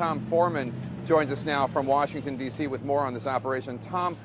Tom Foreman joins us now from Washington, D.C. with more on this operation. Tom,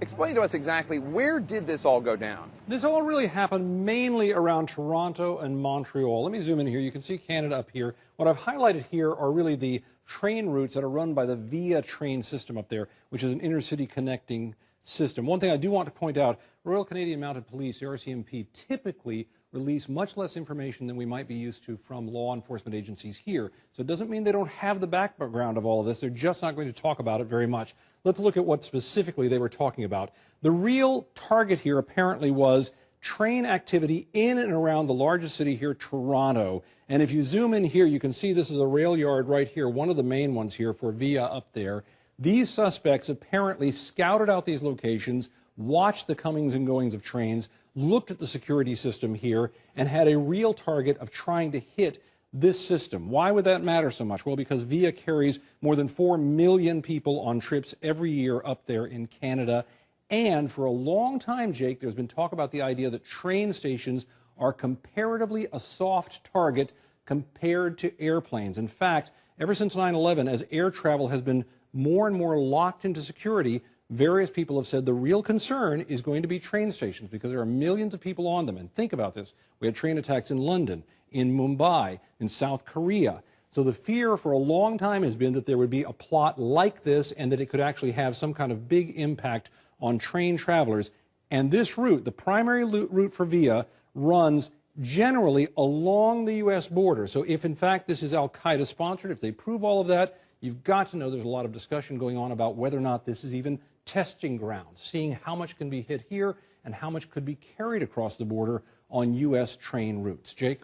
explain to us exactly where did this all go down? This all really happened mainly around Toronto and Montreal. Let me zoom in here. You can see Canada up here. What I've highlighted here are really the train routes that are run by the VIA train system up there, which is an intercity connecting system. One thing I do want to point out, Royal Canadian Mounted Police, the RCMP, typically release much less information than we might be used to from law enforcement agencies here. So it doesn't mean they don't have the background of all of this. They're just not going to talk about it very much. Let's look at what specifically they were talking about. The real target here apparently was train activity in and around the largest city here, Toronto. And if you zoom in here, you can see this is a rail yard right here, one of the main ones here for VIA up there. These suspects apparently scouted out these locations, watched the comings and goings of trains, looked at the security system here, and had a real target of trying to hit this system. Why would that matter so much? Well, because VIA carries more than 4 million people on trips every year up there in Canada. And for a long time, Jake, there's been talk about the idea that train stations are comparatively a soft target compared to airplanes. In fact, ever since 9/11, as air travel has been more and more locked into security, various people have said the real concern is going to be train stations because there are millions of people on them. And think about this. We had train attacks in London, in Mumbai, in South Korea. So the fear for a long time has been that there would be a plot like this and that it could actually have some kind of big impact on train travelers. And this route, the primary route for VIA, runs generally along the U.S. border. So if, in fact, this is al-Qaeda sponsored, if they prove all of that, you've got to know there's a lot of discussion going on about whether or not this is even testing grounds, seeing how much can be hit here and how much could be carried across the border on U.S. train routes. Jake?